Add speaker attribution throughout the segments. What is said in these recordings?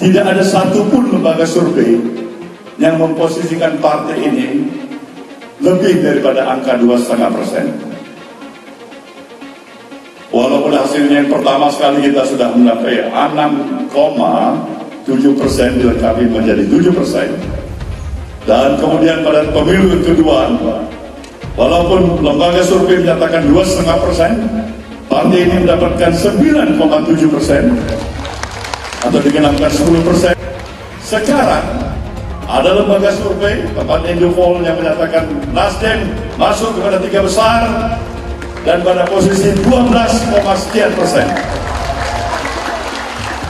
Speaker 1: Tidak ada satupun lembaga survei yang memposisikan partai ini lebih daripada angka 2,5%. Walaupun hasilnya yang pertama sekali kita sudah mencapai 6,7% dilengkapi menjadi 7%. Dan kemudian pada pemilu kedua, walaupun lembaga survei menyatakan 2,5%, partai ini mendapatkan 9,7% atau digenapkan 10%. Sekarang ada lembaga survei tempat Indofol yang menyatakan Nasdem masuk kepada 3 besar dan pada posisi 12,sekian%.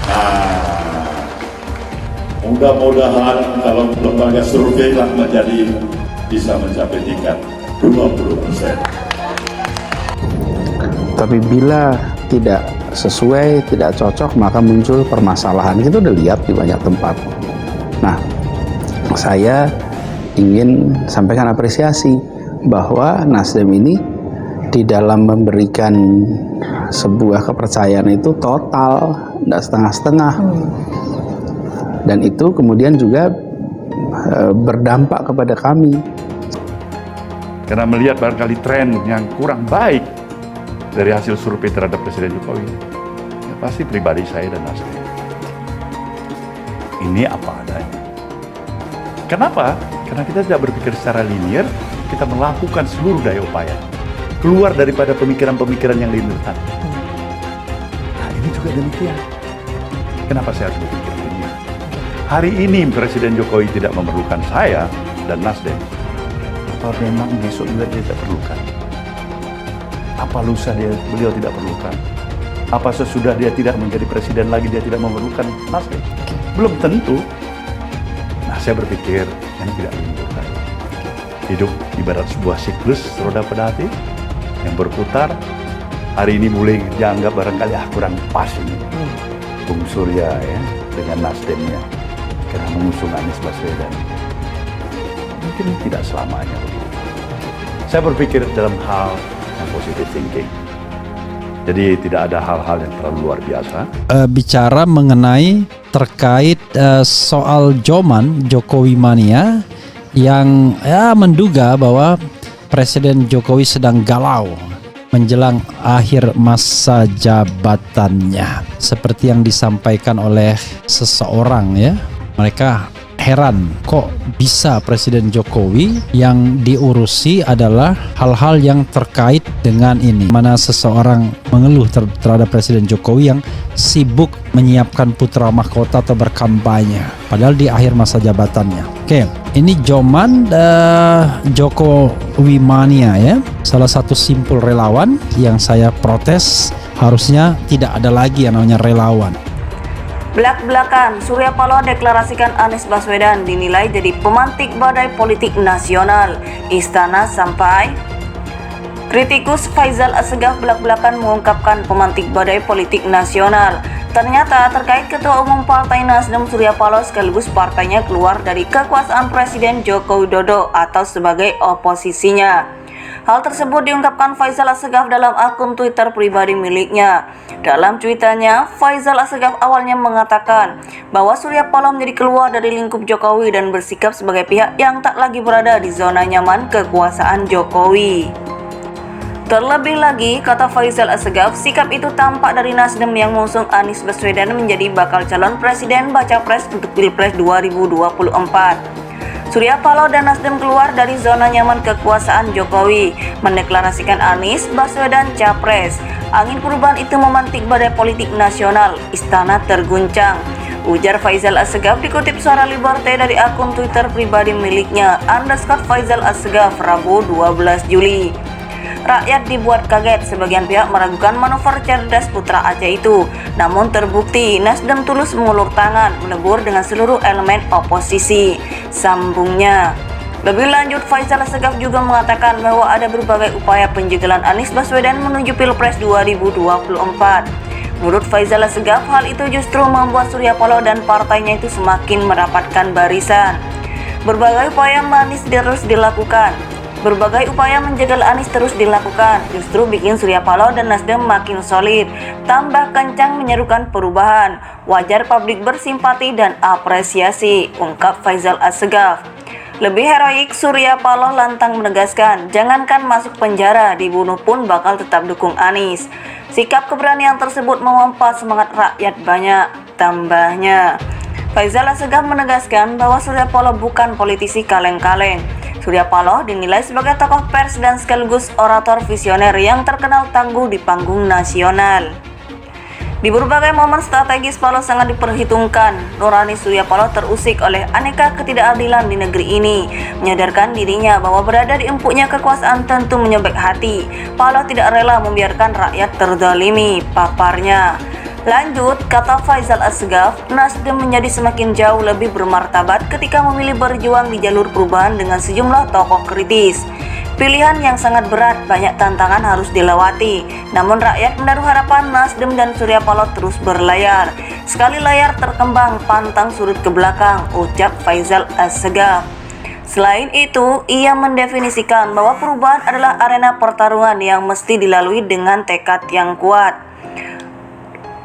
Speaker 1: Nah, mudah-mudahan kalau lembaga survei lah menjadi bisa mencapai tingkat 20%.
Speaker 2: Tapi bila tidak sesuai, tidak cocok, maka muncul permasalahan. Kita udah lihat di banyak tempat. Nah, saya ingin sampaikan apresiasi bahwa Nasdem ini di dalam memberikan sebuah kepercayaan itu total, tidak setengah-setengah. Dan itu kemudian juga berdampak kepada kami.
Speaker 3: Karena melihat barangkali tren yang kurang baik dari hasil survei terhadap Presiden Jokowi, ya pasti pribadi saya dan Nasdem ini apa adanya. Kenapa? Karena kita tidak berpikir secara linear, kita melakukan seluruh daya upaya keluar daripada pemikiran-pemikiran yang linear tadi. Nah, ini juga demikian. Kenapa saya harus berpikir linear? Hari ini Presiden Jokowi tidak memerlukan saya dan Nasdem. Apa memang besok juga dia tidak perlukan? Apa lusa beliau tidak perlukan? Apa sesudah dia tidak menjadi presiden lagi dia tidak memerlukan Nasdem? Belum tentu. Nah, saya berpikir ini tidak menentukan. Hidup ibarat sebuah siklus roda pedati yang berputar. Hari ini mulai dianggap barangkali kurang pas ini Bung Surya ya dengan Nasdemnya karena mengusung Anies Baswedan. Mungkin tidak selamanya begitu. Saya berpikir dalam hal yang positive thinking. Jadi tidak ada hal-hal yang terlalu luar biasa.
Speaker 4: Bicara mengenai terkait soal Joman Jokowi mania yang menduga bahwa Presiden Jokowi sedang galau menjelang akhir masa jabatannya. Seperti yang disampaikan oleh seseorang ya. Mereka heran kok bisa Presiden Jokowi yang diurusi adalah hal-hal yang terkait dengan ini. Mana seseorang mengeluh terhadap Presiden Jokowi yang sibuk menyiapkan putra mahkota atau berkampanye padahal di akhir masa jabatannya. Oke, ini Joman Jokowi mania ya. Salah satu simpul relawan yang saya protes, harusnya tidak ada lagi yang namanya relawan.
Speaker 5: Belak-belakan, Surya Paloh deklarasikan Anies Baswedan dinilai jadi pemantik badai politik nasional. Istana sampai kritikus Faisal Assegaf belak-belakan mengungkapkan pemantik badai politik nasional. Ternyata terkait Ketua Umum Partai Nasdem Surya Paloh sekaligus partainya keluar dari kekuasaan Presiden Joko Widodo atau sebagai oposisinya. Hal tersebut diungkapkan Faisal Assegaf dalam akun Twitter pribadi miliknya. Dalam cuitannya, Faisal Assegaf awalnya mengatakan bahwa Surya Paloh menjadi keluar dari lingkup Jokowi dan bersikap sebagai pihak yang tak lagi berada di zona nyaman kekuasaan Jokowi. Terlebih lagi, kata Faisal Assegaf, sikap itu tampak dari Nasdem yang mengusung Anies Baswedan menjadi bakal calon presiden baca pres untuk Pilpres 2024. Surya Paloh dan Nasdem keluar dari zona nyaman kekuasaan Jokowi, mendeklarasikan Anies Baswedan capres. Angin perubahan itu memantik badai politik nasional, istana terguncang. Ujar Faisal Assegaf dikutip Suara Liberté dari akun Twitter pribadi miliknya _Faisal Assegaf Rabu 12 Juli. Rakyat dibuat kaget, sebagian pihak meragukan manuver cerdas putra Aceh itu. Namun terbukti Nasdem tulus mengulur tangan, menegur dengan seluruh elemen oposisi. Sambungnya. Lebih lanjut, Faisal Assegaf juga mengatakan bahwa ada berbagai upaya penjagalan Anies Baswedan menuju Pilpres 2024. Menurut Faisal Assegaf, hal itu justru membuat Surya Paloh dan partainya itu semakin merapatkan barisan. Berbagai upaya manis terus dilakukan. Berbagai upaya menjegal Anies terus dilakukan, justru bikin Surya Paloh dan Nasdem makin solid. Tambah kencang menyerukan perubahan. Wajar publik bersimpati dan apresiasi, ungkap Faisal Assegaf. Lebih heroik, Surya Paloh lantang menegaskan, jangankan masuk penjara, dibunuh pun bakal tetap dukung Anies. Sikap keberanian tersebut memompa semangat rakyat banyak, tambahnya. Faisal Assegaf menegaskan bahwa Surya Paloh bukan politisi kaleng-kaleng. Surya Paloh dinilai sebagai tokoh pers dan sekaligus orator visioner yang terkenal tangguh di panggung nasional. Di berbagai momen strategis Paloh sangat diperhitungkan. Nurani Surya Paloh terusik oleh aneka ketidakadilan di negeri ini. Menyadarkan dirinya bahwa berada di empuknya kekuasaan tentu menyobek hati. Paloh tidak rela membiarkan rakyat terdolimi, paparnya. Lanjut, kata Faisal Assegaf, Nasdem menjadi semakin jauh lebih bermartabat ketika memilih berjuang di jalur perubahan dengan sejumlah tokoh kritis. Pilihan yang sangat berat, banyak tantangan harus dilewati. Namun rakyat menaruh harapan Nasdem dan Surya Paloh terus berlayar. Sekali layar terkembang, pantang surut ke belakang, ucap Faisal Assegaf. Selain itu, ia mendefinisikan bahwa perubahan adalah arena pertarungan yang mesti dilalui dengan tekad yang kuat.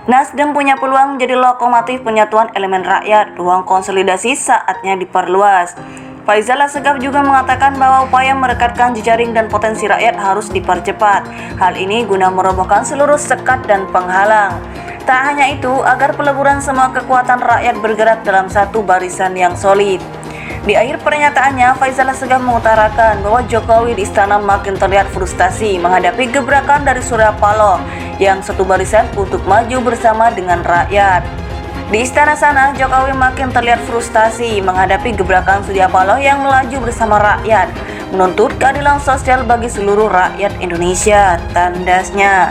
Speaker 5: Nasdem punya peluang menjadi lokomotif penyatuan elemen rakyat, ruang konsolidasi saatnya diperluas. Faisal Assegaf juga mengatakan bahwa upaya merekatkan jejaring dan potensi rakyat harus dipercepat. Hal ini guna merobohkan seluruh sekat dan penghalang. Tak hanya itu, agar peleburan semua kekuatan rakyat bergerak dalam satu barisan yang solid. Di akhir pernyataannya, Faisal Assegaf mengutarakan bahwa Jokowi di istana makin terlihat frustasi menghadapi gebrakan dari Surya Paloh yang satu barisan untuk maju bersama dengan rakyat. Di istana sana, Jokowi makin terlihat frustasi menghadapi gebrakan Surya Paloh yang melaju bersama rakyat, menuntut keadilan sosial bagi seluruh rakyat Indonesia, tandasnya.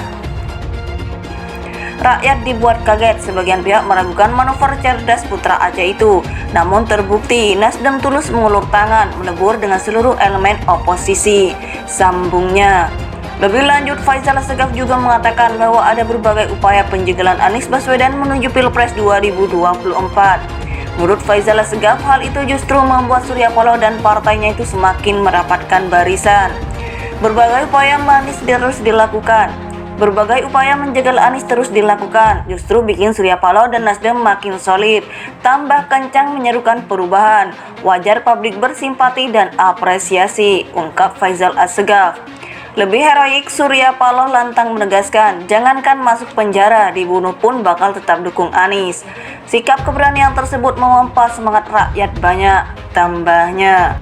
Speaker 5: Rakyat dibuat kaget, sebagian pihak meragukan manuver cerdas putra Aceh itu. Namun terbukti, Nasdem tulus mengulur tangan, menegur dengan seluruh elemen oposisi, sambungnya. Lebih lanjut, Faisal Assegaf juga mengatakan bahwa ada berbagai upaya penjegalan Anies Baswedan menuju Pilpres 2024. Menurut Faisal Assegaf, hal itu justru membuat Surya Paloh dan partainya itu semakin merapatkan barisan. Berbagai upaya menjegal Anies terus dilakukan, justru bikin Surya Paloh dan Nasdem makin solid. Tambah kencang menyerukan perubahan. Wajar publik bersimpati dan apresiasi, ungkap Faisal Assegaf. Lebih heroik, Surya Paloh lantang menegaskan, jangankan masuk penjara, dibunuh pun bakal tetap dukung Anies. Sikap keberanian tersebut memompa semangat rakyat banyak, tambahnya.